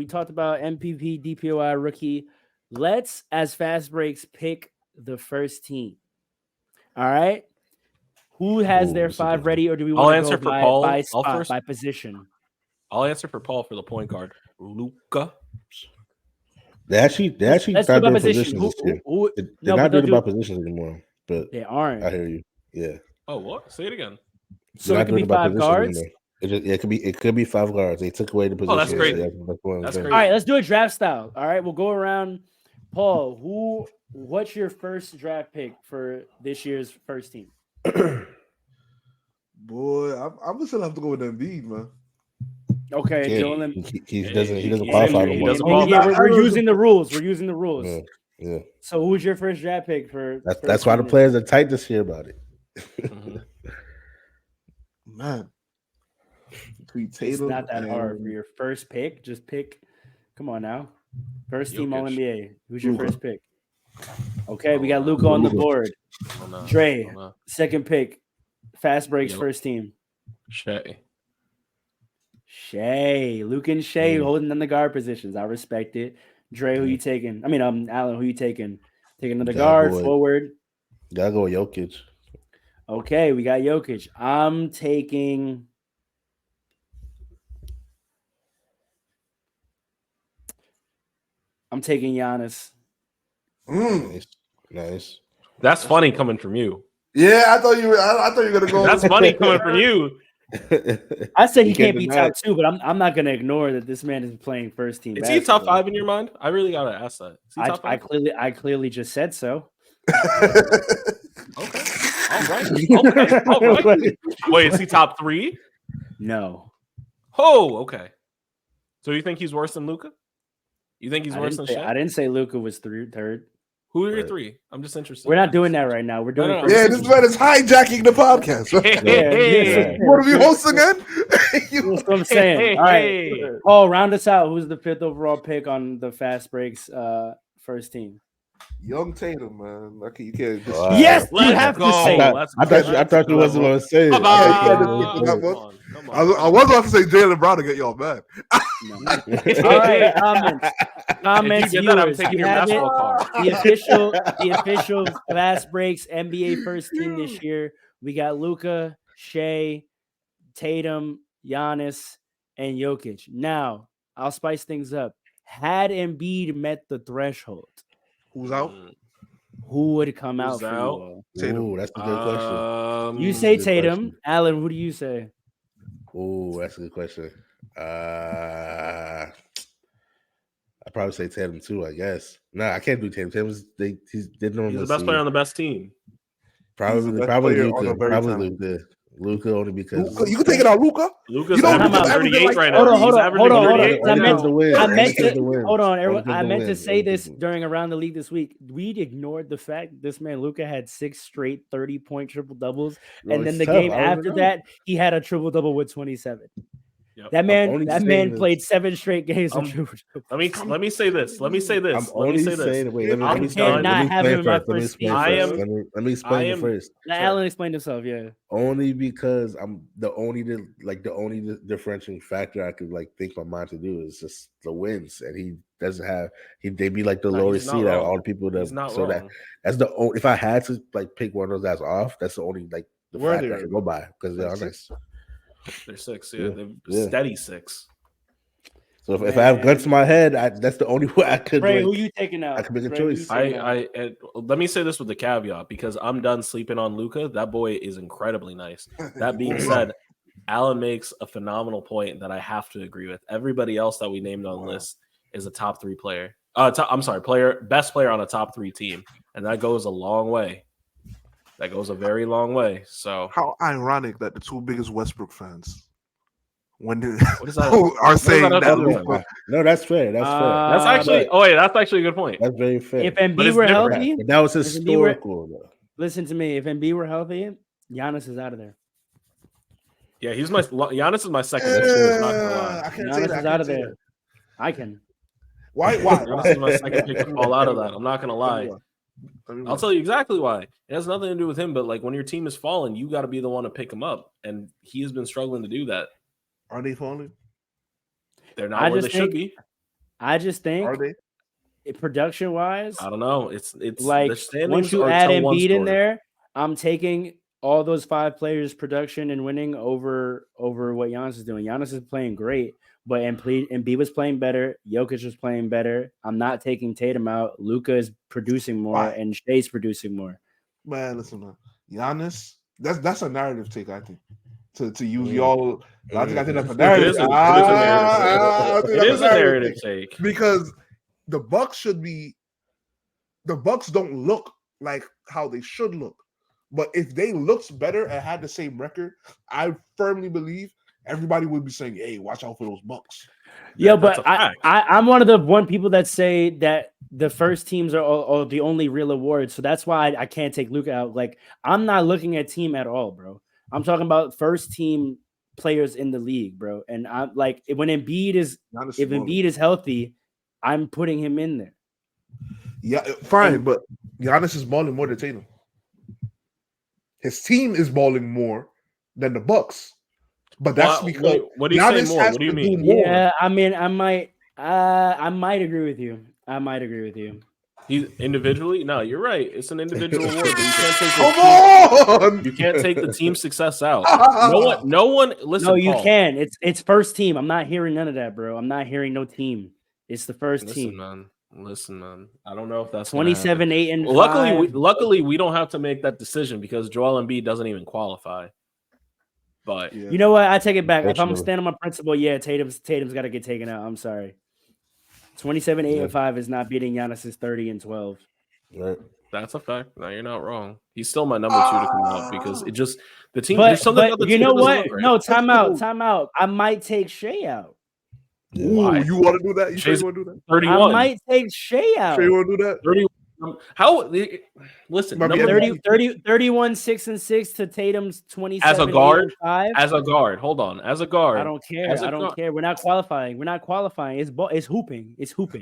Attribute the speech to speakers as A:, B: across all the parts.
A: We talked about MPP, DPOI, rookie. Let's, as fast breaks, pick the first team. All right. Who has their five ready, or do we
B: I'll
A: want to
B: answer
A: go
B: for Paul.
A: by
B: I'll
A: spot,
B: first.
A: by position?
B: I'll answer for Paul for the point guard. Luka.
C: They actually
A: Let's
C: start
A: do by
C: doing
A: position.
C: positions this year. They're
A: No,
C: not
A: but they'll
C: doing it by
A: do.
C: positions anymore. But
A: They aren't.
C: I hear you. Yeah.
B: Oh, what? Say it again.
A: So
C: They're
A: it
C: not
A: could be
C: doing it by
A: 5
C: positions
A: guards.
C: anymore. It could be 5 guards. They took away the position.
B: Oh, that's crazy.
C: That's
B: crazy.
A: All right, let's do a draft style. All right, we'll go around. Paul, what's your first draft pick for this year's first team?
D: Boy, I'm just gonna have to go with Embiid, man.
A: Okay,
C: Yeah,
A: Dylan.
C: he doesn't qualify no
B: He
C: more.
B: doesn't qualify.
A: Yeah, we're using the rules. We're using the rules.
C: Yeah.
A: So who's your first draft pick for?
C: That's why the players are tight this year about it.
D: Man,
A: It's not that hard for your first pick. Just pick. Come on now, first team All NBA. Who's your first pick? Okay, we got Luka on the board. Dre, second pick. Fast breaks, first team. Shea, Luke and Shea holding in the guard positions. I respect it. Dre, who you taking? I mean, Alan, who you taking? Taking another guard, forward.
C: Gotta go with Jokic.
A: Okay, we got Jokic. I'm taking Giannis.
C: Nice.
B: That's funny coming from you.
D: Yeah, I thought you were gonna go.
B: That's funny coming from you.
A: I said he can't be top 2, but I'm not gonna ignore that this man is playing first team.
B: Is he top 5 in your mind? I really gotta ask that.
A: I clearly just said so.
B: Okay. All right. Wait, is he top 3?
A: No.
B: Oh, okay. So you think he's worse than Luka? You think he's worse than Shea?
A: I didn't say Luka was third.
B: Who are your 3? I'm just interested.
A: We're not doing that right now. We're doing
D: Yeah, this man is hijacking the podcast. What are we hosting again?
A: That's what I'm saying. All right. Oh, round us out. Who's the 5th overall pick on the fast breaks first team?
D: Young Tatum, man. Okay, you can't.
A: Yes, you have to say.
C: I thought you wasn't going to say it.
D: I was about to say Jaylen Brown to get y'all mad.
A: All right, comments.
B: Viewers, I'm taking your basketball card.
A: The official fast breaks NBA first team this year. We got Luka, Shea, Tatum, Giannis, and Jokic. Now, I'll spice things up. Had Embiid met the threshold,
D: who's out?
A: Who would come out for you?
C: Tatum. That's a good question.
A: You say Tatum. Alan, who do you say?
C: Oh, that's a good question. I'd probably say Tatum too, I guess. No, I can't do Tatum. Tatum's he's
B: the best player on the best team.
C: Probably Luka. Probably Luka. Luka only because
D: you can take it out, Luka.
B: Luka's averaging 38 right now.
A: Hold on. I meant to say this
C: win.
A: during Around the League this week. We ignored the fact this man Luka had 6 straight 30-point triple doubles, and then the game after that, he had a triple double with 27. Yep. That man played 7 straight games.
B: Let me say this. Let me say this.
C: I'm only saying. Wait, let me
A: explain
C: it first.
A: Alan explained himself. Yeah.
C: Only because I'm the only differentiating factor I could think my mind to do is just the wins, and he doesn't have. They be like the lowest seed out of all the people that. So that's the only. If I had to pick one of those guys off, that's the only the factor I could go by because they're honest.
B: They're 6, They're steady 6.
C: So if I have guns to my head, that's the only way I could.
A: Ray, who you taking out?
C: I could make a choice.
B: Let me say this with the caveat because I'm done sleeping on Luka. That boy is incredibly nice. That being said, Alan makes a phenomenal point that I have to agree with. Everybody else that we named on the list is a top 3 player. Best player on a top 3 team, and that goes a long way. That goes a very long way. So
D: how ironic that the 2 biggest Westbrook fans
C: are saying that. No, that's fair. That's fair.
B: That's actually. That's actually a good point.
C: That's very fair.
A: If Embiid were healthy,
C: that was historical.
A: Listen to me. If Embiid were healthy, Giannis is out of there.
B: Yeah, Giannis is my second. Giannis
A: is out of there. I can.
D: Why?
B: Giannis is my second pick to fall out of that. I'm not gonna lie. I'll tell you exactly why. It has nothing to do with him, but when your team is falling, you got to be the one to pick him up, and he has been struggling to do that.
D: Are they falling?
B: They're not where they should be.
A: I just think
D: Are they?
A: Production wise,
B: I don't know. It's
A: like once you add Embiid in there, I'm taking all those 5 players' production and winning over what Giannis is doing. Giannis is playing great, but Embiid was playing better. Jokic was playing better. I'm not taking Tatum out. Luka is producing more, and Shai's producing more.
D: Man, listen, man. Giannis, that's a narrative take, I think. To use y'all, I think that's a narrative.
B: It is a narrative take
D: because the Bucks don't look like how they should look. But if they looked better and had the same record, I firmly believe everybody would be saying, "Hey, watch out for those Bucks."
A: Yeah, but I'm one of the people that say that the first teams are the only real awards. So that's why I can't take Luka out. Like, I'm not looking at team at all, bro. I'm talking about first team players in the league, bro. And I'm like, when Embiid is healthy, I'm putting him in there.
D: Yeah, fine, but Giannis is balling more than Tatum. His team is balling more than the Bucks. But that's because
B: what do you
D: Giannis
B: say more? What do you mean?
A: Yeah, I mean, I might agree with you.
B: He individually? No, you're right. It's an individual award, but you can't take you can't take the team success out. No one. Listen,
A: no, you
B: Paul.
A: can. It's first team. I'm not hearing none of that, bro. I'm not hearing no team. It's the first team.
B: Listen, man. I don't know if that's
A: 27, 8, and
B: 5. Luckily, we don't have to make that decision because Joel Embiid doesn't even qualify. But
A: you know what? I take it back. If I'm standing on my principle, yeah, Tatum's got to get taken out. I'm sorry. 27, 8, and 5 is not beating Giannis's 30 and 12.
C: Right.
B: That's a fact. No, you're not wrong. He's still my number 2 to come out because it just the team.
A: But,
B: there's something about the
A: you
B: team
A: know what?
B: right.
A: No, time out. I might take Shai out.
D: Ooh, you want to do that? You sure you want to do that?
B: 31.
A: I might take Shai out.
D: Sure you want to do that?
B: 31. How? Listen,
A: 31, 6 and 6 to Tatum's 27
B: as a guard.
A: 5.
B: As a guard, hold on. As a guard,
A: I don't care. I don't care. We're not qualifying. It's hooping.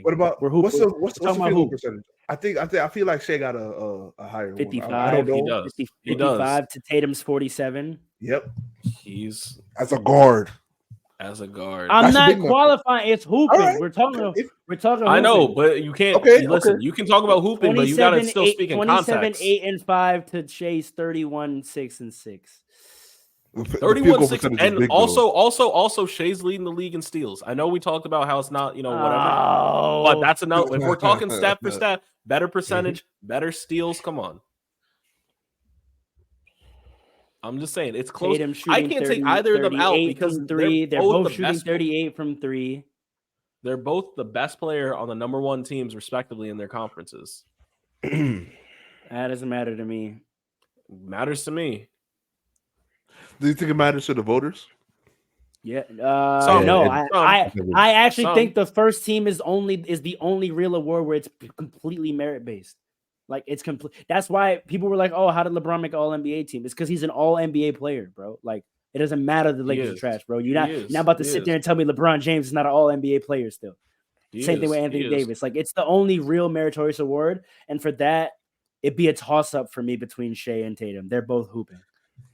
D: What about
A: we're hooping?
D: What's the field percentage? I feel like Shai got a higher
A: 55.
D: one. I don't know.
B: He does.
A: 55 to Tatum's 47.
D: Yep.
B: He's
D: as a guard.
B: As a guard,
A: I'm not qualifying. It's hooping.
D: Right.
A: We're talking.
B: I know, but you can't. Listen, you can talk about hooping, but you got to still speak in context.
A: 27, 8, and 5 to Shai's 31, 6 and 6.
B: 31, 6, and also Shai's leading the league in steals. I know we talked about how it's not, whatever, but that's enough. If we're talking stat for stat, better percentage, better steals. Come on. I'm just saying it's close. I can't take either of them out because
A: they're both shooting 38 from 3.
B: They're both the best player on the number 1 teams, respectively, in their conferences.
A: That doesn't matter to me.
B: Matters to me.
D: Do you think it matters to the voters?
A: Yeah. No. I actually think the first team is the only real award where it's completely merit based. Like it's complete. That's why people were like, "Oh, how did LeBron make an All NBA team?" It's because he's an All NBA player, bro. Like it doesn't matter the Lakers are trash, bro. You're not about to sit there and tell me LeBron James is not an All NBA player still. Same thing with Anthony Davis. Like it's the only real meritorious award, and for that, it'd be a toss up for me between Shai and Tatum. They're both hooping.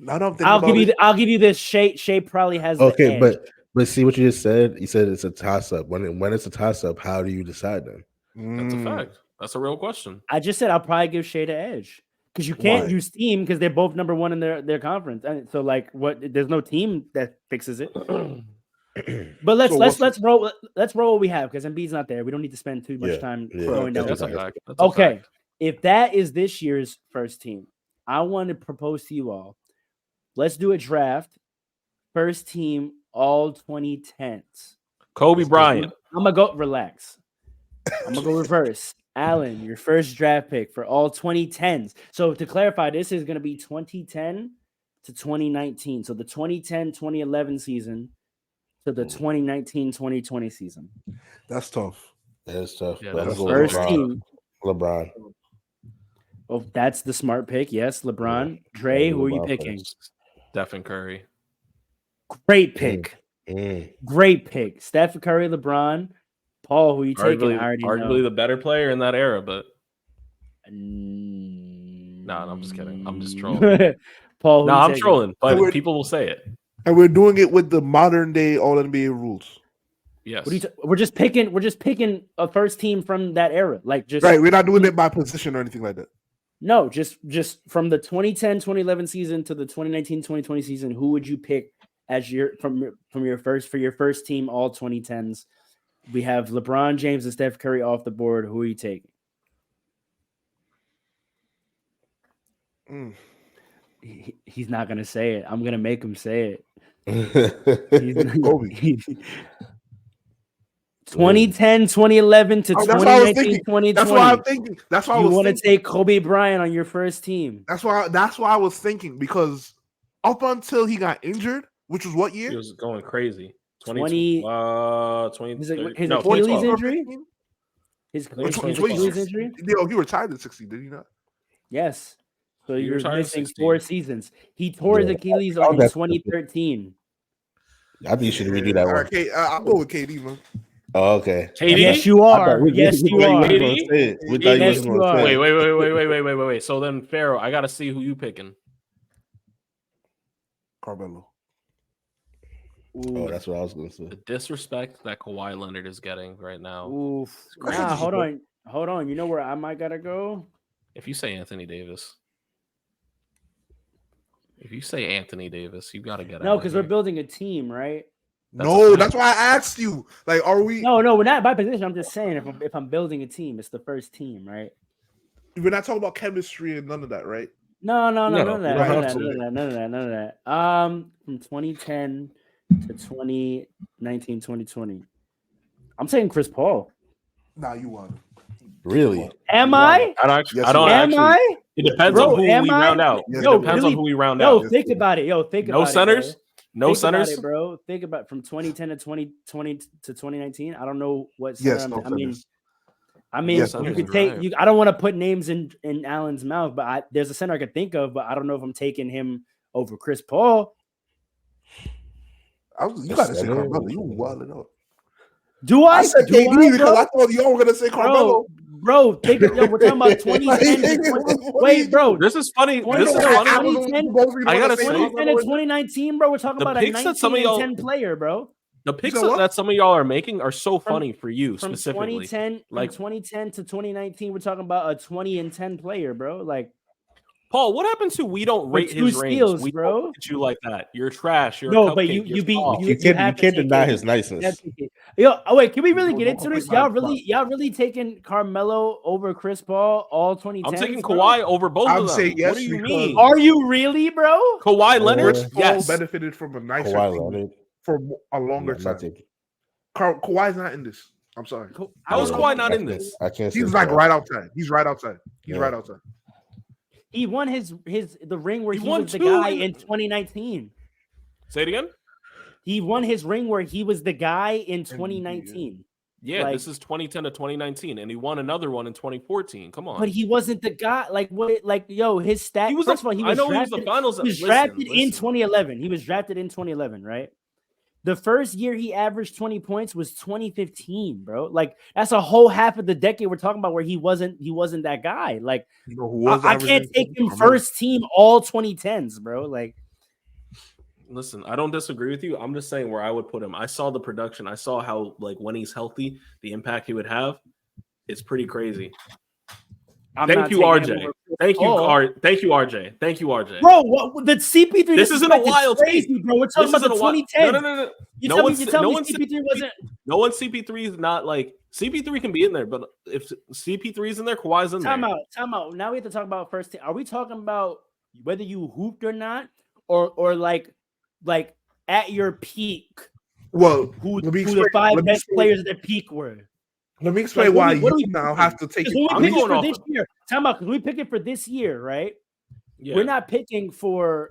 A: I'll give you this. Shai probably has.
C: Okay, but see what you just said. You said it's a toss up. When it's a toss up, how do you decide then?
B: That's a fact. That's a real question.
A: I just said I'll probably give Shai the edge because you can't use team because they're both number 1 in their conference. And so like there's no team that fixes it. But let's roll what we have because Embiid's not there. We don't need to spend too much time going down.
B: That's a fact.
A: Okay, if that is this year's first team, I want to propose to you all. Let's do a draft. First team, all 2010s.
B: Kobe Bryant.
A: I'm gonna go relax. I'm gonna go reverse. Allen, your first draft pick for all 2010s. So to clarify, this is going to be 2010 to 2019. So the 2010-2011 season to the 2019-2020 season.
D: That's tough.
C: That's tough.
B: Yeah,
C: that's
A: first team.
C: LeBron.
A: Oh, that's the smart pick. Yes, LeBron. Dre, who are you picking?
B: Stephen Curry.
A: Great pick. Great pick. Stephen Curry, LeBron. Paul, who you taking?
B: Arguably the better player in that era, but no, I'm just kidding. I'm just trolling.
A: Paul,
B: I'm trolling, but people will say it.
D: And we're doing it with the modern day All NBA rules.
B: Yes.
A: We're just picking a first team from that era. Like just
D: right. We're not doing it by position or anything like that.
A: No, just from the 2010-2011 season to the 2019-2020 season, who would you pick as your first team all 2010s? We have LeBron James and Steph Curry off the board. Who are you taking? He's not gonna say it. I'm gonna make him say it.
C: Kobe.
A: 2010, 2011 to 2019, 2020.
D: That's why I'm thinking. That's why
A: you want to take Kobe Bryant on your first team.
D: That's why I was thinking, because up until he got injured, which was what year?
B: He was going crazy.
A: 20 his Achilles injury? His Achilles injury?
D: Yo, he retired in 16, did he not?
A: Yes. So you're missing 4 seasons. He tore his Achilles in 2013.
C: I think you should redo that one.
D: Okay, I'll go with KD, man.
C: Oh, okay.
B: KD?
A: Yes, you are. Yes, you are.
B: Yes, you are. Wait. So then, Pharaoh, I got to see who you picking.
D: Carmelo.
C: Oh, that's what I was going to say.
B: The disrespect that Kawhi Leonard is getting right now.
A: Oof. Nah, hold on. You know where I might gotta go?
B: If you say Anthony Davis. You got to get out.
A: No, because we're building a team, right?
D: That's why I asked you. Like, are we?
A: No, we're not by position. I'm just saying, if I'm building a team, it's the first team, right?
D: We're not talking about chemistry and none of that, right?
A: No, none of that. From 2010 to 2019, 2020. I'm saying Chris Paul.
D: Nah, you want.
C: Really?
A: Am I?
B: I don't actually. It depends on who we round out. It depends on who we round out.
A: Think about it.
B: No centers? No centers,
A: bro. Think about from 2010 to 2020 to 2019. I don't know what. I mean, you could take. I don't want to put names in Allen's mouth, but there's a center I could think of, but I don't know if I'm taking him over Chris Paul.
D: You got to say Carmelo. You wilding out.
A: Do I?
D: I said KD because I thought y'all were gonna say Carmelo.
A: Bro, we're talking about 2010. Wait, bro,
B: this is funny. This is funny.
A: I gotta say, 2010 and 2019, bro. We're talking about a 19-10 player, bro.
B: The picks that some of y'all are making are so funny for you
A: from
B: specifically.
A: 2010 to 2019, we're talking about a 20-10 player, bro. Like,
B: Paul, what happened to we don't rate his range? We bro. Don't look at you like that. You're trash. You're
C: no, but you can't deny his niceness.
A: Yo, wait, can we really get into this? Y'all really taking Carmelo over Chris Paul all 2010?
B: I'm taking Kawhi over both of them.
D: Yes,
B: what do you mean?
A: Are you really, bro?
B: Kawhi Leonard,
D: yes, benefited from a nicer team for a longer time. Kawhi's not in this. I'm sorry.
B: How is Kawhi not in this?
C: I can't.
D: He's like right outside. He's right outside. Right outside.
A: He won the ring where he was the guy in 2019.
B: Say it again.
A: He won his ring where he was the guy in 2019.
B: Yeah, this is 2010 to 2019, and he won another one in 2014. Come on.
A: But he wasn't the guy. Like what? Like his stat.
B: He was
A: first of all, he was drafted,
B: he was the finals.
A: He was drafted in 2011. He was drafted in 2011, right? The first year he averaged 20 points was 2015, bro. Like that's a whole half of the decade we're talking about where he wasn't that guy. Like I can't take him first team all 2010s, bro. Like,
B: listen, I don't disagree with you. I'm just saying where I would put him. I saw the production. I saw how like when he's healthy, the impact he would have. It's pretty crazy. Thank you, RJ. Thank you, RJ. Thank you, RJ.
A: Bro, what the CP3?
B: This isn't a wild
A: crazy, bro. We're talking about the 2010.
B: No. No one CP3 wasn't. No one CP3 is not like CP3 can be in there, but if CP3 is in there, Kawhi's in there.
A: Time out. Now we have to talk about first team. Are we talking about whether you hooped or not, or like at your peak?
D: Well,
A: who the 5 best players at their peak were?
D: Let me explain why you now have to take it.
A: I'm going for this year. Time out, because we pick it for this year, right? Yeah. We're not picking for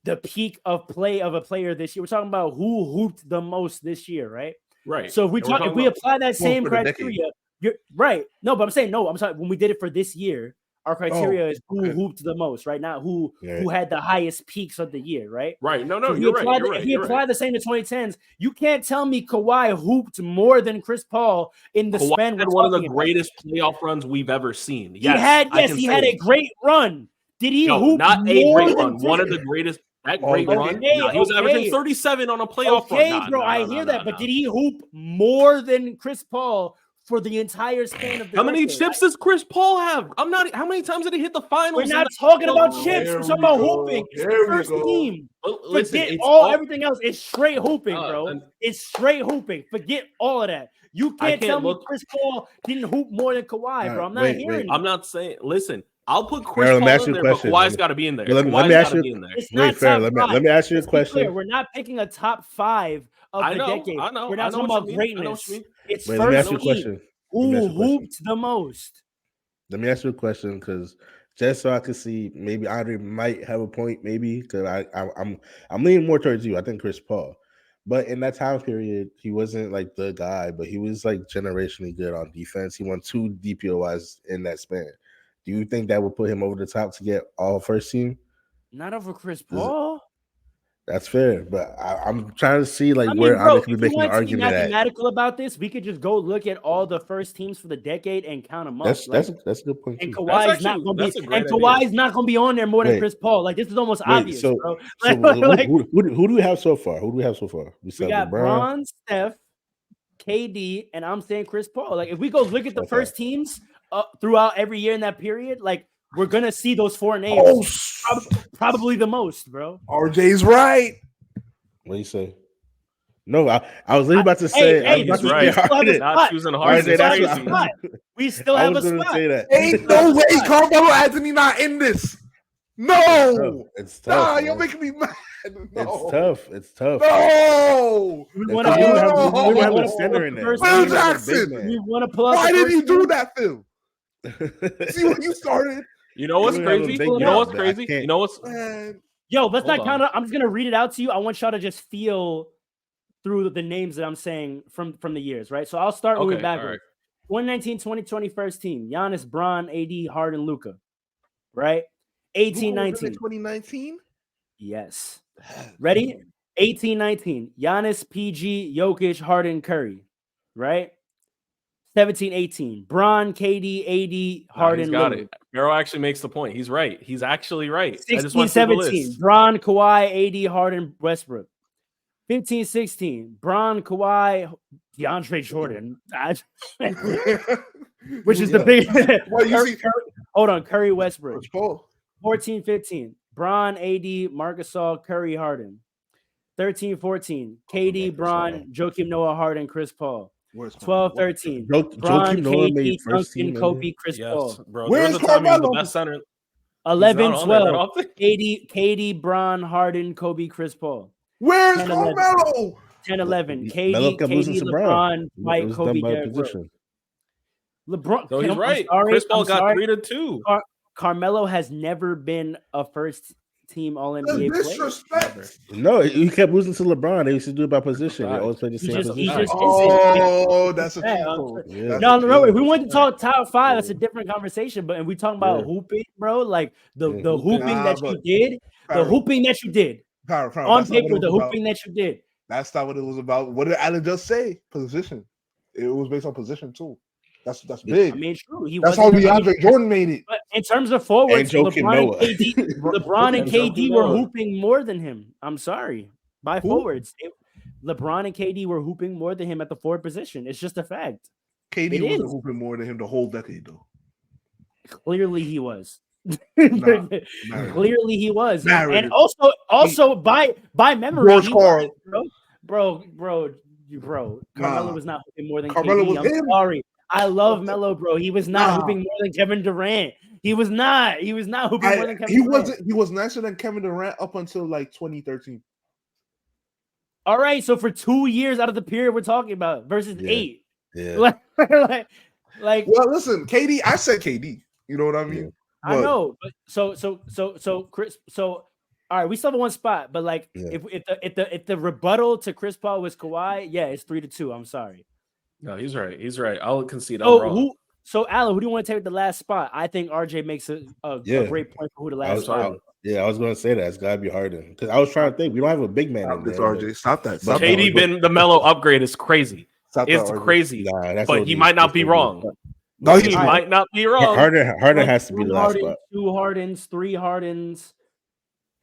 A: the peak of play of a player this year. We're talking about who hooped the most this year, right?
B: Right.
A: So if we apply that same criteria, you're right. No, but I'm saying I'm sorry. When we did it for this year, our criteria is who hooped the most, right? Not who had the highest peaks of the year, right?
B: Right. No, you're right.
A: If you apply the same to 2010s, you can't tell me Kawhi hooped more than Chris Paul in the span.
B: Had one of the greatest playoff runs we've ever seen.
A: Yes, he had a great run. Did he hoop?
B: Not a great run. One of the greatest. That great run. No, he was averaging 37 on a playoff run.
A: Okay, bro, I hear that. But did he hoop more than Chris Paul for the entire span of the
B: How many
A: decade?
B: chips does Chris Paul have? I'm not. How many times did he hit the finals?
A: We're not talking about chips. We're talking about hooping. It's the first team. Forget everything else. It's straight hooping, bro. It's straight hooping. Forget all of that. You can't tell me Chris Paul didn't hoop more than Kawhi, bro. I'm not hearing it.
B: I'm not saying. Listen, I'll put Chris Paul in there, but Kawhi's got to be in there.
C: Let me ask you. Wait, fair. Let me ask you a question.
A: We're not picking a top 5 of the decade.
B: I know.
A: We're not talking about greatness. It's
C: let me ask you a question.
A: Who hooped the most?
C: Let me ask you a question, because just so I can see, maybe Andre might have a point, maybe because I'm leaning more towards you. I think Chris Paul, but in that time period, he wasn't like the guy, but he was like generationally good on defense. He won 2 DPOIs in that span. Do you think that would put him over the top to get all first team?
A: Not over Chris Paul.
C: That's fair, but I'm trying to see where Andre could be making an argument at.
A: Mathematical about this, we could just go look at all the first teams for the decade and count them up.
C: That's a good point.
A: And Kawhi's not going to be. And Kawhi's not going to be on there more than Chris Paul. Like, this is almost obvious, bro.
C: Who do we have so far? We
A: got LeBron, Steph, KD, and I'm saying Chris Paul. Like, if we go look at the first teams throughout every year in that period, like, we're gonna see those 4 names probably the most, bro.
D: RJ's right.
C: What do you say? No, I was literally about to say.
B: He's right. Not choosing Harden.
A: We still have a spot.
C: Say that.
D: Ain't no way Carmelo Anthony not in this. No,
C: it's tough.
D: You're making me mad.
C: No. It's tough.
D: No,
C: we want to have a center in there.
D: Phil Jackson.
A: We want to pull out.
D: Why did you do that, Phil? See what you started.
B: You know what's crazy? You know what's crazy? You know what's
A: Yo, let's not count. I'm just gonna read it out to you. I want y'all to just feel through the names that I'm saying from the years, right? So I'll start moving backwards. 2019, 2020 first team: Giannis, Bron, AD, Harden, Luka. Right? 18-19.
D: 2019.
A: Yes. Ready? 18-19. Giannis, PG, Jokic, Harden, Curry. Right? 17-18. Bron, KD, AD, Harden.
B: Got it. Mero actually makes the point. He's right. He's actually right.
A: 16-17. Bron, Kawhi, AD, Harden, Westbrook. 15-16. Bron, Kawhi, DeAndre Jordan. Which is the big. Hold on. Curry, Westbrook. 14-15. Bron, AD, Marcus Gasol, Curry, Harden. 13-14. KD, Bron, Joakim Noah, Harden, Chris Paul. 12-13. Bron, KD, Duncan, Kobe, Chris Paul.
B: Bro, where's Carmelo? The best center.
A: 11-12. KD, Bron, Harden, Kobe, Chris Paul.
D: Where's Carmelo?
A: 10-11. KD, LeBron, White, Kobe, Derrick Rose. LeBron.
B: So he's right. Chris Paul got 3-2.
A: Carmelo has never been a first team All-NBA player.
C: No, he kept losing to LeBron. They used to do it by position. They always played the same position.
D: That's a
A: no. If we want to talk top 5, that's a different conversation. But if we talking about hooping, bro, like the hooping that you did, the hooping that you did on paper, the hooping that you did.
D: That's not what it was about. What did Allen just say? Position. It was based on position too. That's big.
A: I mean, true.
D: That's how DeAndre Jordan made it.
A: But in terms of forwards, LeBron and KD were hooping more than him. I'm sorry. By forwards, LeBron and KD were hooping more than him at the forward position. It's just a fact.
D: KD wasn't hooping more than him the whole decade, though.
A: Clearly, he was. Clearly, he was. And also by memory, bro. Carmelo was not hooping more than KD. I'm sorry. I love Melo, bro. He was not hooping more than Kevin Durant. He was not hooping more than Kevin Durant.
D: He was nicer than Kevin Durant up until like 2013.
A: All right, so for 2 years out of the period we're talking about versus 8.
C: Yeah.
A: like
D: well, listen, KD. I said KD. You know what I mean?
A: Yeah. I know. But so Chris. So all right, we still have one spot, but like if the rebuttal to Chris Paul was Kawhi, it's 3-2. I'm sorry.
B: No, he's right. He's right. I'll concede. I'm wrong.
A: So Alan, who do you want to take the last spot? I think RJ makes a great point for who the last spot is.
C: I was going to say that. It's got to be Harden. Because I was trying to think. We don't have a big man in there.
D: RJ. Stop that.
B: KD been the Melo upgrade is crazy. It's crazy. But he might not be wrong. No, he might not be wrong.
C: Harden has to be the last spot.
A: 2 Hardens, 3 Hardens.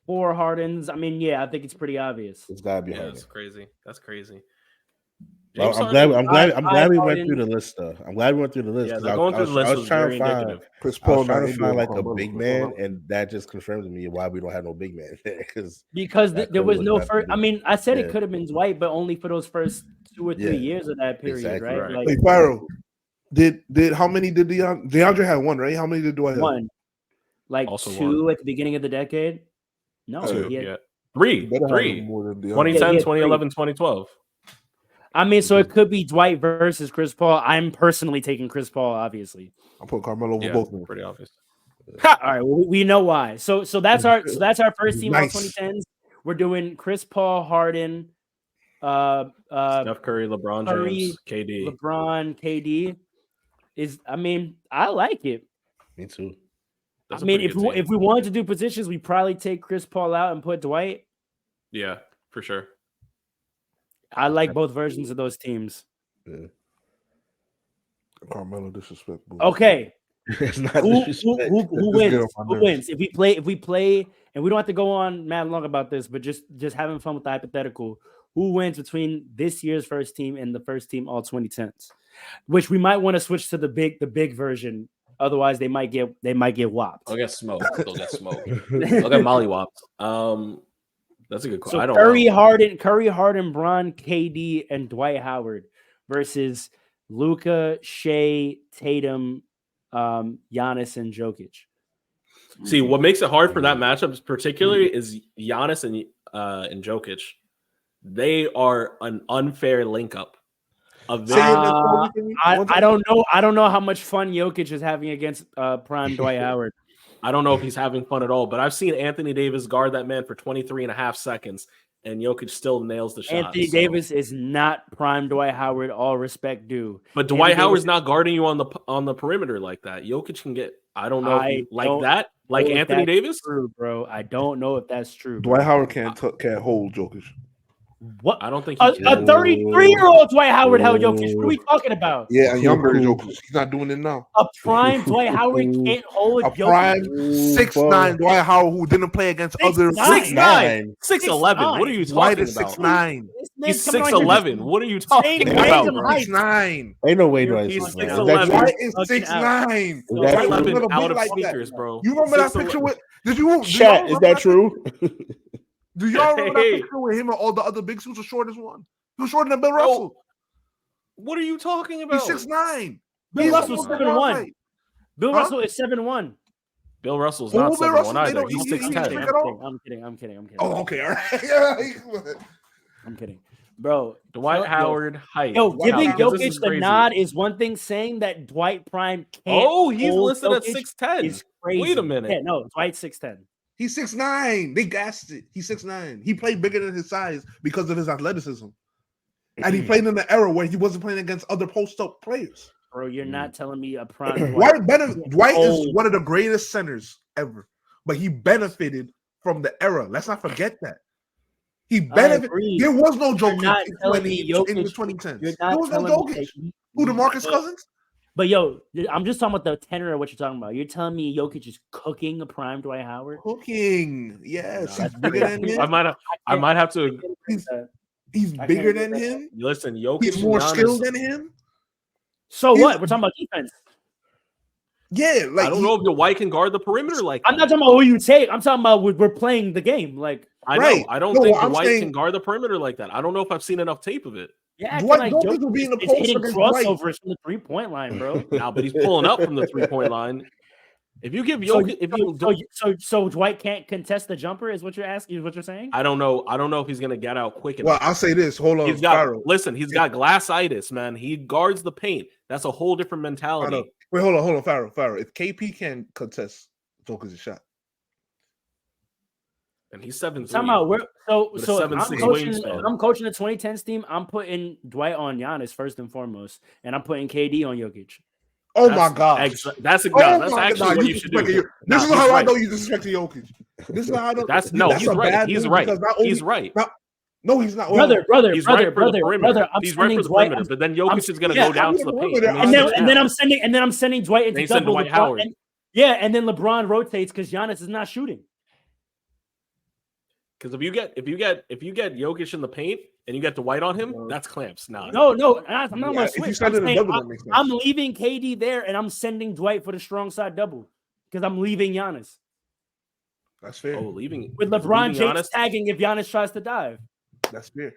A: 4 Hardens. I mean, yeah, I think it's pretty obvious.
C: It's gotta be
B: Harden. That's crazy. That's crazy.
C: Well, I'm glad we went through the list though. I'm glad we went through the list.
B: Yeah, going through the list was very indicative.
C: I was trying to find like a big man, and that just confirms to me why we don't have no big man there.
A: Because there was no first. I mean, I said it could have been Dwight, but only for those first 2 or 3 years of that period,
C: exactly.
A: right?
D: Like, hey, Pharaoh, did how many did DeAndre had 1, right? How many did Dwight have?
A: 1, like also 2 at the beginning of the decade. No,
B: 2, yeah, 3. 2010, 2011, 2012.
A: I mean, so it could be Dwight versus Chris Paul. I'm personally taking Chris Paul, obviously.
D: I'll put Carmelo over both of them.
B: Pretty obvious.
A: All right, well, we know why. So that's our first team all 2010s. We're doing Chris Paul, Harden,
B: Steph Curry, LeBron James, KD.
A: LeBron, KD. I mean, I like it.
C: Me too.
A: I mean, if we wanted to do positions, we probably take Chris Paul out and put Dwight.
B: Yeah, for sure.
A: I like both versions of those teams.
D: Yeah. Carmelo disrespect.
A: Okay.
C: It's not
A: who wins? Who wins? If we play, and we don't have to go on mad long about this, but just having fun with the hypothetical. Who wins between this year's first team and the first team all 2010s? Which we might want to switch to the big version. Otherwise, they might get whopped.
B: They'll get smoked. They'll get mollywopped. That's a good question.
A: So
B: I don't
A: know. Curry, Harden, Bron, KD, and Dwight Howard versus Luka, Shea, Tatum, Giannis, and Jokic.
B: See, what makes it hard for that matchup, particularly, is Giannis and Jokic. They are an unfair link up.
A: I don't know. I don't know how much fun Jokic is having against prime Dwight Howard.
B: I don't know if he's having fun at all, but I've seen Anthony Davis guard that man for 23 and a half seconds, and Jokic still nails the shot.
A: Anthony Davis is not prime Dwight Howard, all respect due.
B: But Dwight Howard's not guarding you on the perimeter like that. Jokic can get, I don't know, like Anthony Davis?
A: True, bro. I don't know if that's true.
D: Dwight Howard can't hold Jokic.
A: What?
B: I don't think
A: a 33-year-old Dwight Howard held Jokic. What are we talking about?
D: Yeah, a younger Jokic. He's not doing it now.
A: A prime Dwight Howard can't hold Jokic.
D: A prime 6'9" Dwight Howard who didn't play against other
B: 6'9", 6'11". What are you talking about?
D: 6'9".
B: He's 6'11". What are you talking about?
D: 6'9".
C: Ain't no way Dwight
B: is
C: 6'11".
D: Dwight is 6'9".
B: 6'11" out of sneakers, bro.
D: You remember that picture with?
C: Chat, is that true?
D: Do y'all remember that picture with him and all the other big suits? The shortest one. He was shorter than Bill Russell.
B: What are you talking about?
D: He's 6'9".
A: Bill Russell's 7'1". Bill Russell is 7'1".
B: Bill Russell's not 7'1" either. He's 6'10".
A: I'm kidding.
D: Oh, okay, all right.
A: I'm kidding, bro.
B: Dwight Howard height.
A: Giving Jokic the nod is one thing. Saying that Dwight Prime can't.
B: Oh, he's listed at 6'10".
A: Is crazy.
B: Wait a minute.
A: Yeah, no, Dwight's 6'10".
D: He's 6'9". They gassed it. He's 6'9". He played bigger than his size because of his athleticism. And he played in the era where he wasn't playing against other post-up players.
A: Bro, you're not telling me a prime
D: Dwight is one of the greatest centers ever. But he benefited from the era. Let's not forget that. He benefited. There was no Jokic in the 2010s. There was no Jokic. Who, DeMarcus Cousins?
A: But yo, I'm just talking about the tenor of what you're talking about. You're telling me Jokic is cooking a prime Dwight Howard?
D: Cooking, yes. He's bigger than him.
B: I might have to.
D: He's bigger than him.
B: Listen, Jokic.
D: He's more skilled than him.
A: So what? We're talking about defense.
D: Yeah, like
B: I don't know if Dwight can guard the perimeter like.
A: I'm not talking about who you take. I'm talking about we're playing the game. Like
B: I know. I don't think Dwight can guard the perimeter like that. I don't know if I've seen enough tape of it.
A: Yeah, Dwight will be in the post hitting crossovers from the 3-point line, bro.
B: Nah, but he's pulling up from the 3-point line. If you give Jokic,
A: so Dwight can't contest the jumper, is what you're asking? Is what you're saying?
B: I don't know. I don't know if he's gonna get out quick enough.
D: Well, I'll say this. Hold on.
B: He's got glassitis, man. He guards the paint. That's a whole different mentality.
D: Wait, hold on, Farrell. If KP can contest Joker's shot,
B: and he's 7'3".
A: I'm coaching the 2010s team. I'm putting Dwight on Giannis first and foremost, and I'm putting KD on Jokic.
D: Oh my God!
B: That's actually what you should do.
D: This is how I know you disrespect Jokic. This is how I know.
B: He's right. He's right. He's right.
D: No, he's not.
A: Brother.
B: He's right for the perimeter, but then Jokic is going to go down to the paint.
A: And then I'm sending Dwight into double
B: Dwight Howard.
A: And then LeBron rotates because Giannis is not shooting.
B: Because if you get Jokic in the paint and you get Dwight on him, that's clamps.
A: No, I'm not going to switch. I'm leaving KD there, and I'm sending Dwight for the strong side double because I'm leaving Giannis.
D: That's fair.
B: Oh, leaving
A: with LeBron James tagging if Giannis tries to dive.
D: That's fair.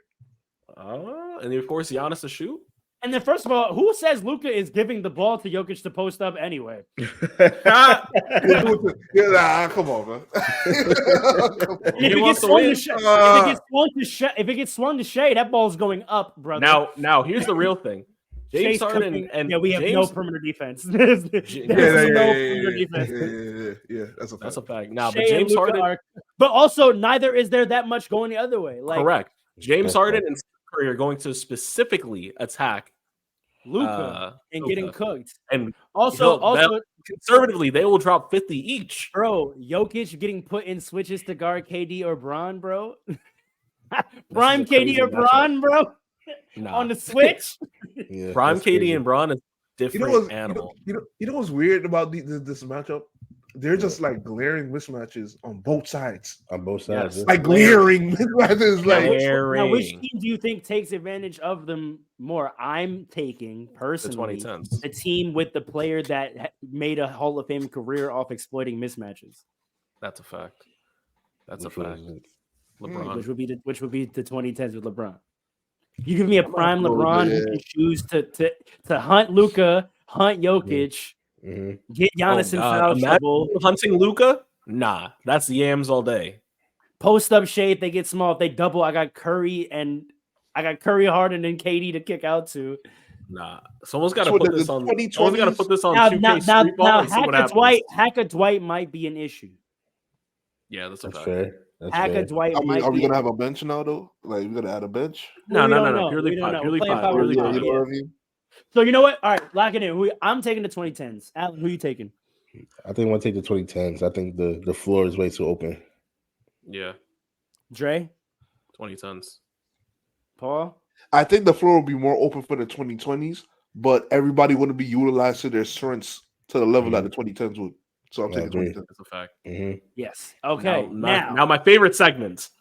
B: And of course Giannis to shoot.
A: And then, first of all, who says Luka is giving the ball to Jokic to post up anyway?
D: Come on, man.
A: If it gets swung to Shea, that ball's going up, brother.
B: Now here's the real thing. James Harden and
A: we have no perimeter defense. There's no perimeter defense.
D: Yeah, that's a fact.
B: Now, but James Harden,
A: but also neither is there that much going the other way.
B: Correct. James Harden and Steph Curry are going to specifically attack
A: Luka and getting cooked.
B: And
A: also
B: conservatively, they will drop 50 each.
A: Bro, Jokic getting put in switches to guard KD or Bron, bro. Prime KD or Bron, bro. On the switch.
B: Prime KD and Bron is different animal.
D: You know what's weird about this matchup? They're just like glaring mismatches on both sides.
C: Yes.
D: Like glaring mismatches.
A: Now, which team do you think takes advantage of them more? I'm taking personally the team with the player that made a Hall of Fame career off exploiting mismatches.
B: That's a fact. LeBron,
A: which would be the 2010s with LeBron. You give me a prime LeBron who can choose to hunt Luka, hunt Jokic. Get Giannis in foul trouble.
B: Hunting Luka? Nah, that's yams all day.
A: Post up shade, they get small. If they double, I got Curry Harden and KD to kick out to.
B: Nah, someone's got to put this on. Someone's got to put this on 2K Street Ball and see what happens.
A: Hacker Dwight might be an issue.
B: Yeah, that's
C: fair.
A: Dwight.
D: Are we gonna have a bench now though? Like we're gonna add a bench?
B: No. Purely five.
A: So you know what? All right, lock it in. I'm taking the 2010s. Alan, who are you taking?
C: I think I'm gonna take the 2010s. I think the floor is way too open.
B: Yeah.
A: Dre?
B: 2010s.
A: Paul?
D: I think the floor will be more open for the 2020s, but everybody wouldn't be utilized to their strengths to the level that the 2010s would. So I'm taking 2010s.
B: That's a fact.
A: Yes. Okay.
B: Now my favorite segment.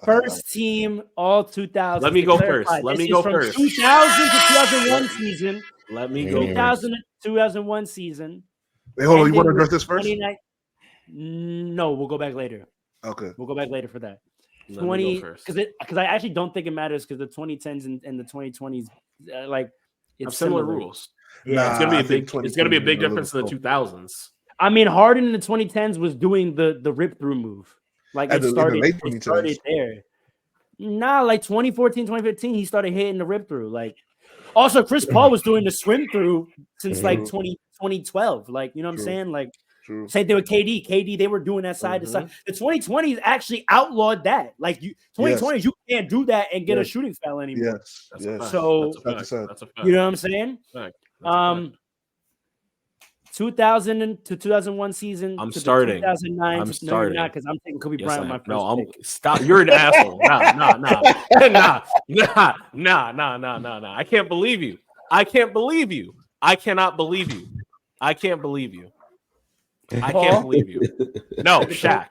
A: First team, all 2000.
B: Let me go first. Let me go first.
A: 2000 to 2001 season.
B: Let me go
A: 2000 to 2001 season.
D: Wait, hold on. You want to address this first?
A: No, we'll go back later.
D: Okay.
A: We'll go back later for that. 20 because I actually don't think it matters because the 2010s and the 2020s it's
B: similar rules.
A: Yeah,
B: it's gonna be a big difference in the 2000s.
A: I mean, Harden in the 2010s was doing the rip through move. Like it started there. Nah, like 2014, 2015, he started hitting the rip through. Like, also Chris Paul was doing the swim through since like 2012. Like, you know what I'm saying? Like, same thing with KD. They were doing that side to side. The 2020s actually outlawed that. Like, 2020s, you can't do that and get a shooting foul anymore.
D: Yes.
A: So,
B: that's a fact.
A: You know what I'm saying? 2000 to 2001 season.
B: I'm starting.
A: 2009.
B: I'm starting.
A: Because I'm taking Kobe Bryant on my first pick.
B: Stop. You're an asshole. Nah. I can't believe you. I cannot believe you. I can't believe you. No, Shaq.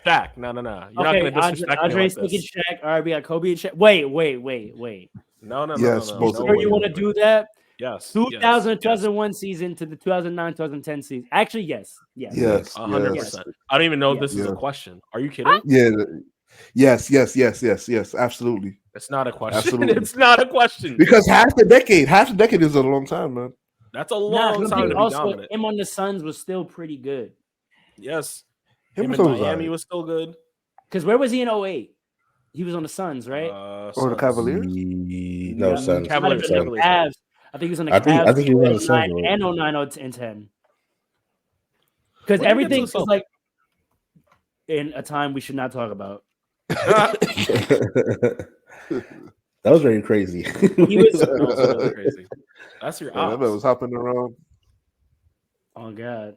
B: No. You're not gonna disrespect me like
A: taking
B: this.
A: Shaq. All right, we got Kobe and Shaq. Wait.
B: No.
D: Yes,
A: you sure you want to do that?
B: Yes.
A: 2001 season to the 2009-2010 season. Actually, yes.
B: 100%. I don't even know if this is a question. Are you kidding?
D: Yeah. Yes. Absolutely.
B: It's not a question.
D: Absolutely.
B: It's not a question.
D: Because half the decade is a long time, man.
B: That's a long time to be dominant.
A: Him on the Suns was still pretty good.
B: Yes. Him in Miami was still good.
A: Because where was he in 08? He was on the Suns, right?
D: Or the Cavaliers?
C: No, Suns.
A: Cavaliers. I think he was on the Cavs.
C: I think he was on the Suns.
A: And 09 and 10. Because everything is like in a time we should not talk about.
C: That was very crazy.
A: He was
B: crazy. That's your ops.
D: That was hopping around.
A: Oh God.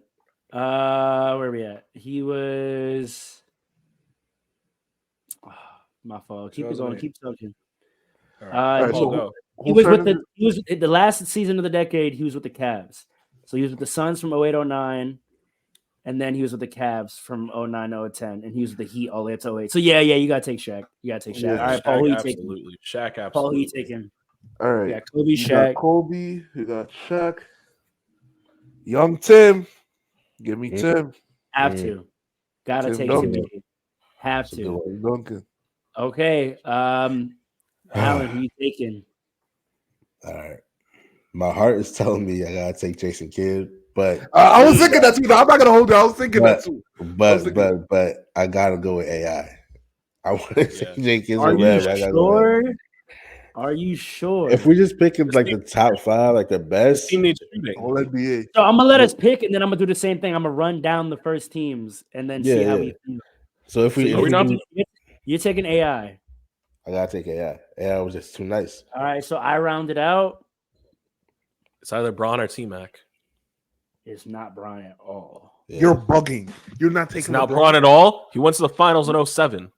A: Where are we at? He was my fault. Keep it going. Keep talking. He was with the last season of the decade. He was with the Cavs. So he was with the Suns from 08-09. and then he was with the Cavs from 09 to 010, and he was with the Heat all the way up to 08. So yeah, you gotta take Shaq. You gotta take Shaq.
B: Yeah,
A: all right,
B: Shaq,
A: Paul, who you
B: absolutely.
A: taking?
B: Shaq, absolutely.
A: Paul, who you taking?
D: All right,
A: you got Kobe, Shaq.
D: Got Kobe, you got Shaq, young Tim. Give me Tim.
A: Have to, gotta
D: Tim
A: take
D: Duncan.
A: Tim. Have to.
D: Duncan.
A: Okay, Alan, who you taking?
C: All right, my heart is telling me I gotta take Jason Kidd, but
D: I was thinking that too. I'm not gonna hold it. I was thinking that too.
C: But I gotta go with AI. I want to take Jenkins.
A: Are you sure? Are you sure?
C: If we just picking like the top 5, like the best,
B: team needs shooting.
D: All NBA.
A: So I'm gonna let us pick, and then I'm gonna do the same thing. I'm gonna run down the first teams and then see how we feel.
C: So if we,
A: you're taking AI.
C: I gotta take AI. AI was just too nice.
A: All right, so I rounded out.
B: It's either Bron or T-Mac.
A: It's not Bron at all.
D: Yeah. You're bugging. You're not taking.
B: It's not Bron at all. He went to the finals in 07.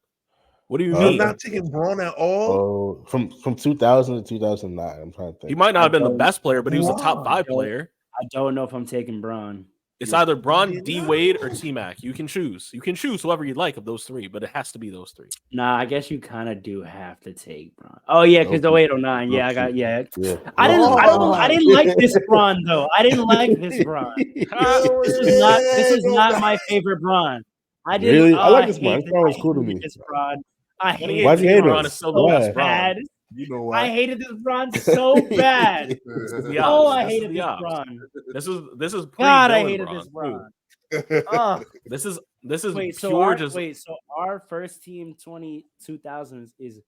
B: What do you mean?
D: You're not taking Bron at all?
C: Oh, from 2000 to 2009. I'm trying to think.
B: He might not have been the best player, but he was a top 5 player.
A: I don't know if I'm taking Bron.
B: It's either Bron, D Wade, or T-Mac. You can choose. You can choose whoever you like of those 3, but it has to be those 3.
A: Nah, I guess you kind of do have to take Bron. Oh yeah, because the 0809. Yeah, I got I didn't like this Bron though. I didn't like this Bron. This is not my favorite Bron. I didn't.
C: Really? I like this Bron. This Bron was cool to me.
A: This Bron. I hate
C: Why'd you hate
B: Bron. Is so
A: bad.
D: You know why?
A: I hated this Bron so bad. I hated this Bron.
B: This is
A: God, I hated this Bron.
B: This is
A: wait,
B: pure.
A: So our first team 2000s is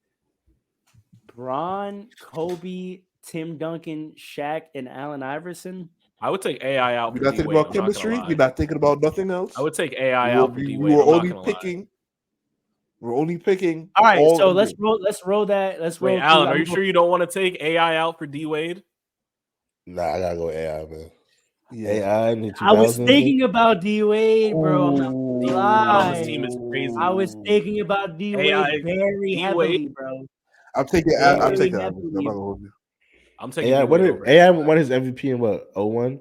A: Bron, Kobe, Tim Duncan, Shaq, and Allen Iverson.
B: I would take AI out.
D: You're not thinking about chemistry. You're not thinking about nothing else.
B: I would take AI out for D-Wade.
D: We're only picking.
A: All right, so let's roll that.
B: Wait, Alan, are you sure you don't want to take AI out for D-Wade?
C: Nah, I gotta go AI, man.
D: Yeah.
C: AI in the 2000s.
A: I was thinking about D-Wade, bro.
B: This team is crazy.
A: I was thinking about D-Wade very heavily, bro.
D: I'm taking I'm taking AI.
B: I'm taking
C: AI. AI won his MVP in what? 01?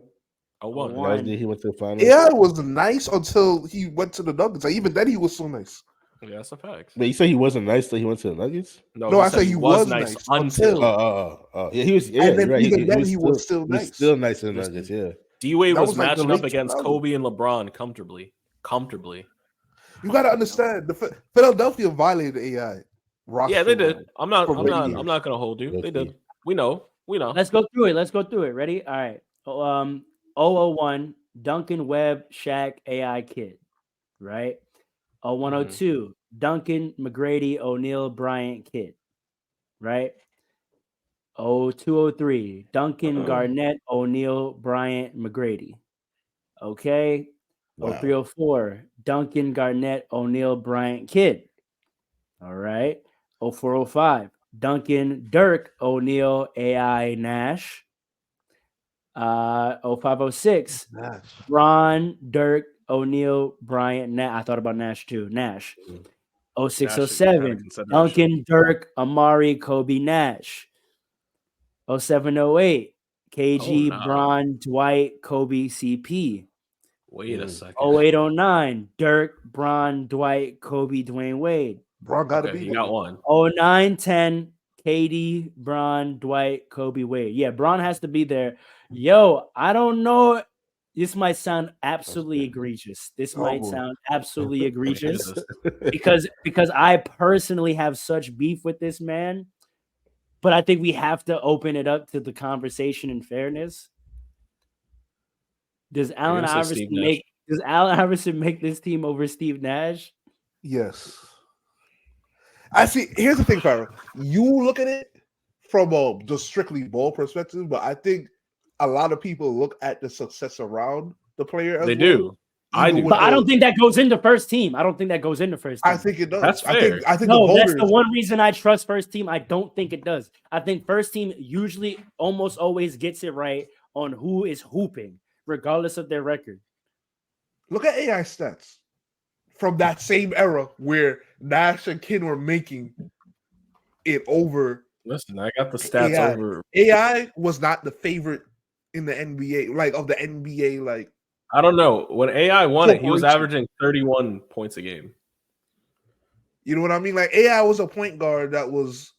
B: 01.
C: He went to the finals.
D: AI was nice until he went to the Nuggets. Even then, he was so nice.
B: Yeah, that's a fact.
C: But you say he wasn't nice till he went to the Nuggets?
D: No, I said he was nice until.
C: Yeah, he was. Yeah,
D: and then
C: right.
D: Even then, he was still nice.
C: Still nice in the Nuggets. Yeah.
B: D-Wade was matching up against Kobe and LeBron comfortably.
D: You got to understand, the Philadelphia violated AI.
B: Yeah, they did. I'm not gonna hold you. They did. We know.
A: Let's go through it. Ready? All right. 001, Duncan, Webb, Shaq, AI, Kid. Right? 0102, Duncan, McGrady, O'Neal, Bryant, Kid. Right? 0203, Duncan, Garnett, O'Neal, Bryant, McGrady. Okay. Wow. 0304, Duncan, Garnett, O'Neal, Bryant, Kid. All right. 0405, Duncan, Dirk, O'Neal, AI, Nash. 0506, Nash. Bron, Dirk, O'Neal, Bryant, Nash. I thought about Nash too. Nash. 0607, Duncan, Dirk, Amari, Kobe, Nash. 0708, KG, Bron, Dwight, Kobe, CP.
B: Wait a second.
A: 0809, Dirk, Bron, Dwight, Kobe, Dwayne Wade.
D: Bron got to be.
B: He got one.
A: 0910, KD, Bron, Dwight, Kobe, Wade. Yeah, Bron has to be there. Yo, I don't know. This might sound absolutely egregious. This might sound absolutely egregious because I personally have such beef with this man. But I think we have to open it up to the conversation in fairness. Does Allen Iverson make this team over Steve Nash?
D: Yes. I see. Here's the thing, Farrah. You look at it from a just strictly ball perspective, but I think a lot of people look at the success around the player.
B: They do. I do.
A: But I don't think that goes into first team. I think it does.
D: I think it does.
B: That's fair.
D: I think
A: that's the one reason I trust first team. I don't think it does. I think first team usually almost always gets it right on who is hooping, regardless of their record.
D: Look at AI stats from that same era where Nash and Kidd were making it over.
B: Listen, I got the stats
D: AI.
B: over.
D: AI was not the favorite in the NBA, like of the NBA, like
B: I don't know. When AI won it, he was averaging 31 points a game.
D: You know what I mean? Like AI was a point guard that was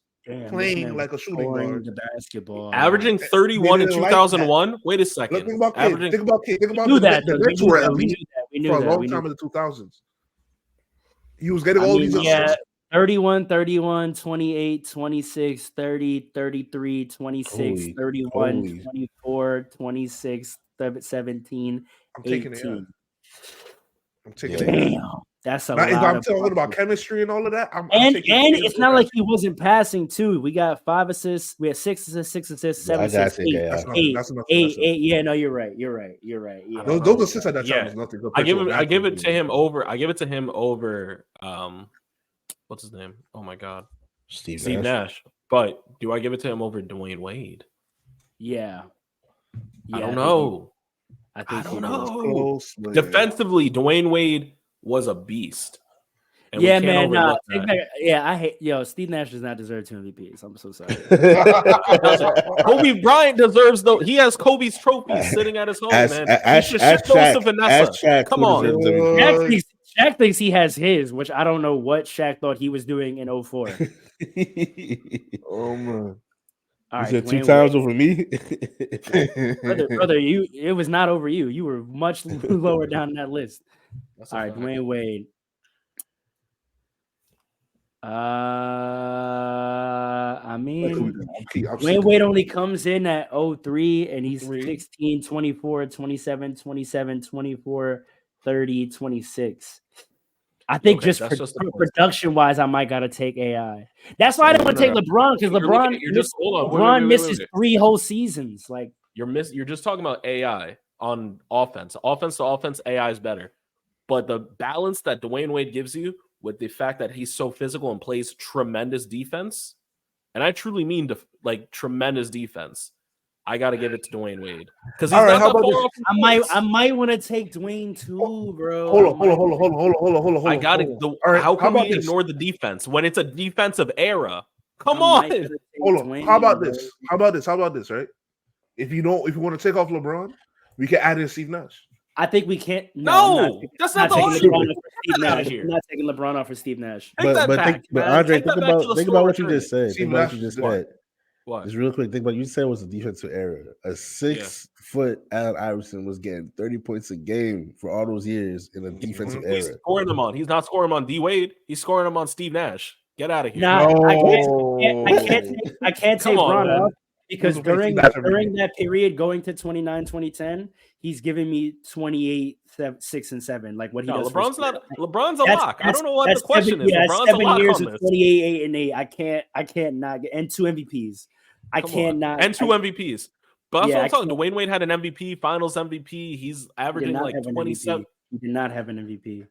D: playing like a shooting guard.
A: The basketball.
B: Averaging 31 in 2001. Like Wait a second.
D: Think about Kid. Think about
A: the
D: Nets were elite for a long time in the 2000s. He was getting all these assists.
A: 31, 28, 26, 30, 33, 26, 31, 24, 26, 17, 18.
D: I'm taking
A: Damn. That's a lot.
D: If I'm talking about chemistry and all of that, I'm
A: and it's not like he wasn't passing too. We got 5 assists. We had 6 assists, 7 assists, 8. Yeah, no, you're right. Yeah.
D: Those assists at that time was nothing.
B: I give it to him over. What's his name? Oh my God, Steve Nash. But do I give it to him over Dwayne Wade?
A: Yeah.
B: I don't know.
A: I don't
B: know. Defensively, Dwayne Wade was a beast.
A: And man. I hate Steve Nash does not deserve 2 MVPs. I'm so sorry.
B: Kobe Bryant deserves though. He has Kobe's trophies sitting at his home, man. He should ship those to Vanessa. Come on.
A: Shaq thinks he has his, which I don't know what Shaq thought he was doing in 04.
C: Oh man.
A: All right,
C: you said 2 times over me?
A: brother, it was not over you. You were much lower down that list. All right, Dwayne Wade. I mean, Dwayne Wade only comes in at 03 and he's 16, 24, 27, 27, 24, 30, 26. I think just production-wise, I might gotta take AI. That's why I didn't want to take LeBron because LeBron misses 3 whole seasons. Like
B: you're just talking about AI on offense. Offense to offense, AI is better. But the balance that Dwayne Wade gives you with the fact that he's so physical and plays tremendous defense, and I truly mean tremendous defense, I got to give it to Dwayne Wade because he's not
A: I might want to take Dwayne too, bro.
D: Hold on.
B: I got it. How can we ignore the defense when it's a defensive era? Come on.
D: Hold on. How about this? Right? If you want to take off LeBron, we can add in Steve Nash.
A: I think we can't.
B: That's not the argument.
A: I'm not taking LeBron off for Steve Nash.
C: But Andre, think about what you just said.
B: What?
C: Just real quick, think about you said it was a defensive error. A 6-foot Allen Iverson was getting 30 points a game for all those years in a defensive era.
B: He's scoring them on. He's not scoring them on D Wade. He's scoring them on Steve Nash. Get out of here.
A: I can't take Bron off because during that period going to 2009-2010, he's giving me 28, 6, and 7. Like what he does.
B: LeBron's a lock. I don't know what the question is. LeBron's
A: 7 years of 28, 8, and 8. I can't not get and 2 MVPs.
B: And 2 MVPs. But that's what I'm talking. Dwayne Wade had an MVP, Finals MVP. He's averaging like 27.
A: He did not have an MVP.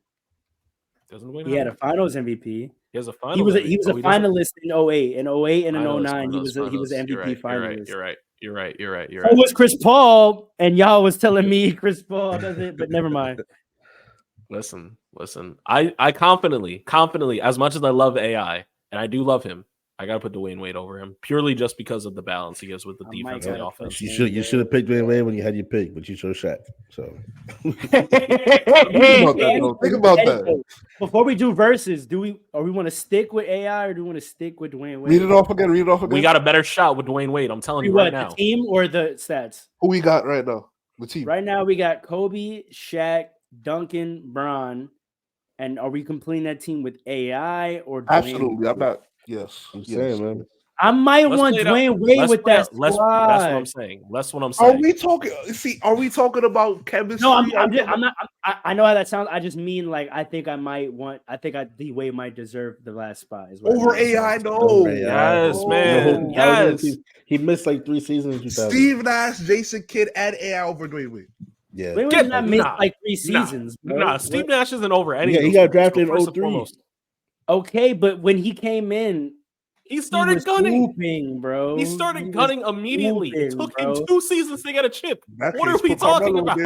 B: Doesn't Dwayne?
A: He had a Finals MVP.
B: He has a final.
A: He was a finalist in 08. In 08 and in 09, he was an MVP finalist.
B: You're right.
A: So was Chris Paul, and y'all was telling me Chris Paul does it, but never mind.
B: Listen. I confidently, as much as I love AI, and I do love him, I gotta put Dwayne Wade over him purely just because of the balance he gives with the defense and the offense.
C: You should have picked Dwayne Wade when you had your pick, but you chose Shaq. So
D: think about that.
A: Before we do verses, we want to stick with AI or do we want to stick with Dwayne Wade?
D: Read it off again.
B: We got a better shot with Dwayne Wade. I'm telling you right now.
A: The team or the stats?
D: Who we got right now? The team.
A: Right now we got Kobe, Shaq, Duncan, Bron, and are we completing that team with AI or Dwayne
D: Absolutely.
A: Wade?
D: I'm not. Yes.
C: I'm saying, man.
A: I might want Dwayne Wade with that squad.
B: That's what I'm saying. Are we
D: talking about chemistry?
A: No, I'm not. I know how that sounds. I just mean I think D Wade might deserve the last spot as well.
D: Over AI, no.
B: Yes, man. Yes.
C: He missed like 3 seasons in 2000.
D: Steve Nash, Jason Kidd, and AI over Dwayne Wade.
C: Yeah.
A: Dwayne Wade did not miss 3 seasons.
B: Steve Nash isn't over anything.
C: Yeah, he got drafted in 03.
A: Okay, but when he came in,
B: he started gunning.
A: Hooping, bro.
B: He started gunning immediately. It took him 2 seasons to get a chip. What are we talking about?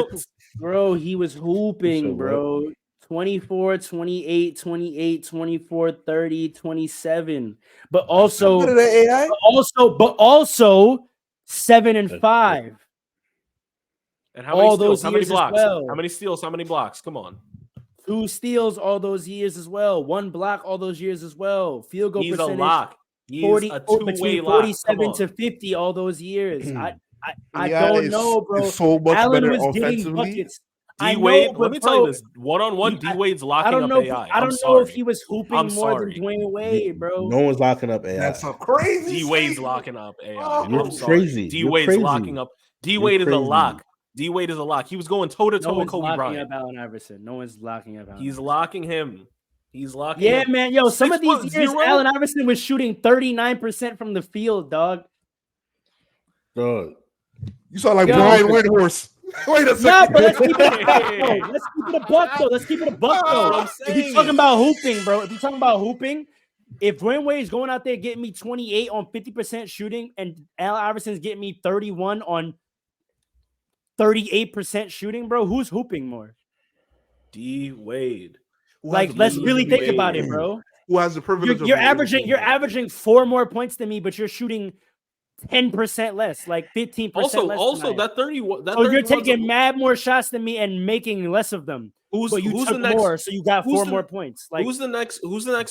A: Bro, he was hooping, bro. 24, 28, 28, 24, 30, 27. But also 7 and 5.
B: And how many steals?
A: How many blocks? Well.
B: How many steals? How many blocks? Come on.
A: 2 steals all those years as well. 1 block all those years as well. Field goal percentage.
B: He's a lock. He's
A: 40,
B: a two-way lock.
A: 47 to 50 all those years. I
D: yeah,
A: don't know, bro.
D: It's so much
A: Allen
D: better
A: was getting
D: offensively.
A: buckets.
B: D-Wade, let me tell you this. One-on-one, D-Wade's locking up AI.
A: I don't know if he was hooping more than Dwayne Wade, bro.
C: No one's locking up AI.
D: That's a crazy.
B: D-Wade's locking up AI.
C: Oh, you're crazy.
B: D-Wade's locking up. D-Wade is a lock. D-Wade is a lock. He was going toe-to-toe with Kobe Bryant.
A: Allen Iverson. No one's locking up Allen.
B: He's locking him. He's locking
A: him.
B: him.
A: Man. Yo, some of these years, Allen Iverson was shooting 39% from the field, dog.
C: Dog.
D: You saw like Brian Windhorse. Wait a second.
A: No, but let's keep it a buck, though. Let's keep it a buck, though. If you're talking about hooping, bro, if Dwayne Wade's going out there getting me 28 on 50% shooting and Allen Iverson's getting me 31 on 38% shooting, bro, who's hooping more?
B: D-Wade.
A: Like, let's really think about it, bro.
D: Who has the privilege?
A: You're averaging 4 more points than me, but you're shooting 10% less, like 15% less.
B: Also, that 31.
A: So you're taking mad more shots than me and making less of them. Who's the next? More, so you got 4 more points. Like,
B: who's the next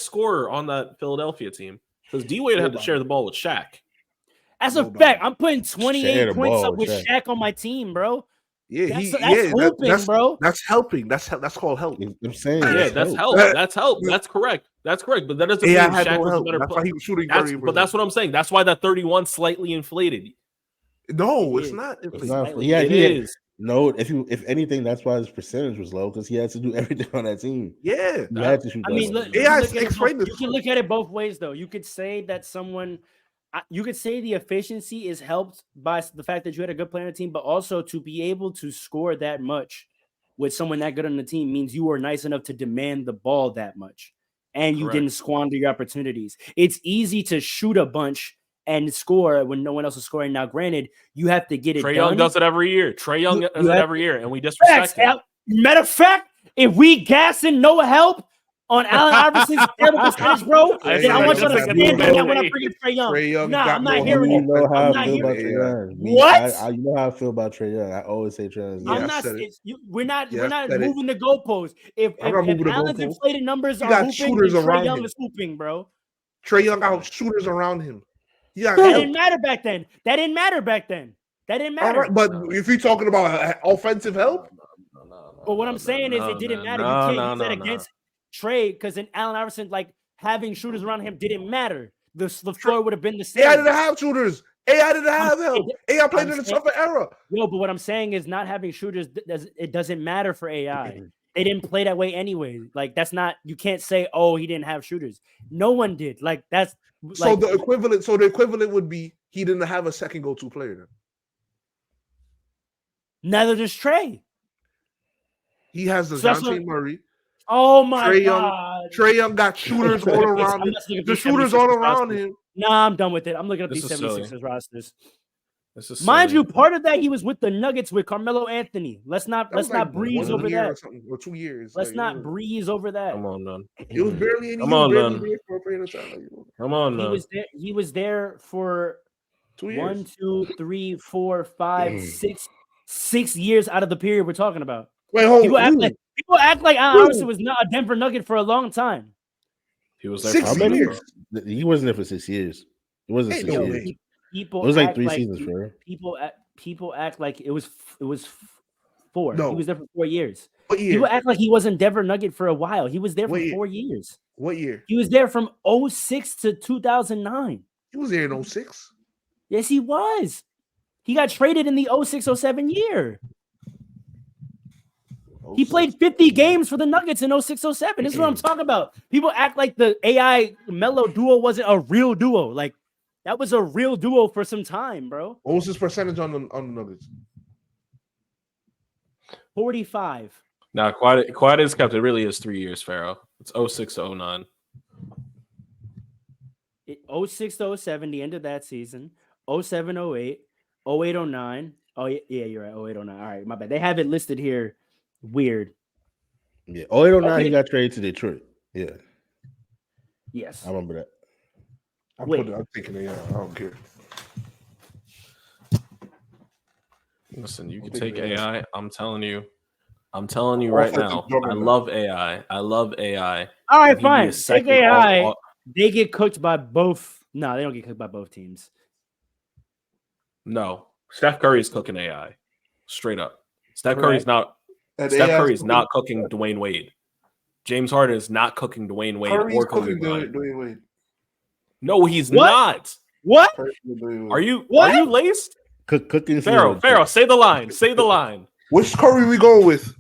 B: scorer on that Philadelphia team? Because D-Wade had to share the ball with Shaq.
A: That's a fact. I'm putting 28 points up with Shaq on my team, bro.
D: Yeah,
A: that's helping, bro.
D: That's helping. That's called help.
C: I'm saying,
B: that's help. That's help. That's correct. That's correct. But that doesn't mean Shaq was a better player.
D: He was shooting
B: 30%. But that's what I'm saying. That's why that 31 slightly inflated.
D: No, it's not.
B: It is.
C: No, if anything, that's why his percentage was low because he had to do everything on that team.
D: Yeah,
C: he had to shoot.
A: I mean, you can look at it both ways, though. You could say that you could say the efficiency is helped by the fact that you had a good player on the team, but also to be able to score that much with someone that good on the team means you were nice enough to demand the ball that much, and you didn't squander your opportunities. It's easy to shoot a bunch and score when no one else is scoring. Now, granted, you have to get it done.
B: Trae Young does it every year. Trae Young does it every year, and we disrespect him.
A: Matter of fact, if we gassing no help on Allen Iverson's terrible percentage, bro, then I want you to stand back when I bring in Trae Young. Nah, I'm not hearing it. I'm not hearing it.
C: What? You know how I feel about Trae Young. I always say Trae
A: Young. We're not moving the goalposts. If Allen's inflated numbers are hooping, Trae Young is hooping, bro.
D: Trae Young got shooters around him.
A: That didn't matter back then. That didn't matter.
D: Right, but if you're talking about offensive help,
A: but what I'm saying is it didn't matter. You can't use that against Trae because in Allen Iverson, like having shooters around him didn't matter. The floor would have been the same.
D: AI didn't have shooters. AI didn't have help. AI played in a tougher era.
A: No, but what I'm saying is not having shooters. It doesn't matter for AI. They didn't play that way anyway. Like that's not. You can't say, oh, he didn't have shooters. No one did. Like that's.
D: So the equivalent would be he didn't have a second go-to player. Then.
A: Neither does Trae.
D: He has the DeJounte Murray.
A: Oh my God!
D: Trae Young got shooters all around him. The shooters all around him.
A: Nah, I'm done with it. I'm looking at these 76ers rosters. Mind you, part of that he was with the Nuggets with Carmelo Anthony. Let's not breeze over that.
D: Or 2 years.
A: Let's not breeze over that.
B: Come on, man.
D: It was barely.
B: Come on, man. Come on, man.
A: He was there for
D: 2 years.
A: 1, 2, 3, 4, 5, 6 years out of the period we're talking about.
D: Wait, hold
A: on. People act like Allen Iverson was not a Denver Nugget for a long time.
B: He was there
D: 6 years.
C: He wasn't there for 6 years. It wasn't 6 years.
A: People
C: it was like 3 seasons for him.
A: People act like it was 4.
D: No.
A: He was there for 4 years.
D: What year?
A: People act like he wasn't Denver Nugget for a while. He was there for 4 years.
D: What year?
A: He was there from 2006 to 2009.
D: He was there in 2006.
A: Yes, he was. He got traded in the 2006-07 year. He played 50 games for the Nuggets in 2006-07. This is what I'm talking about. People act like the AI Melo duo wasn't a real duo. Like that was a real duo for some time, bro.
D: What was his percentage on the Nuggets?
A: 45.
B: Nah, quiet is kept. It really is 3 years, Pharaoh. It's 06 to 09.
A: 06-07, the end of that season. 07-08, 08-09. Oh yeah, you're right. 08-09. All right, my bad. They have it listed here. Weird.
C: Yeah. 08-09, he got traded to Detroit. Yeah.
A: Yes.
C: I remember that.
D: I'm thinking I don't care.
B: Listen, you can take AI. I'm telling you right now. I love AI.
A: All right, fine. Take AI. They get cooked by both. No, they don't get cooked by both teams.
B: No, Steph Curry is cooking AI. Straight up. Steph Curry's not cooking Dwayne Wade. James Harden is not cooking Dwayne Wade or Kobe Bryant. Dwayne Wade. No, he's not.
A: What?
B: Are you laced?
C: Cooking
B: Pharaoh, say the line. Say the line.
D: Which Curry we going with?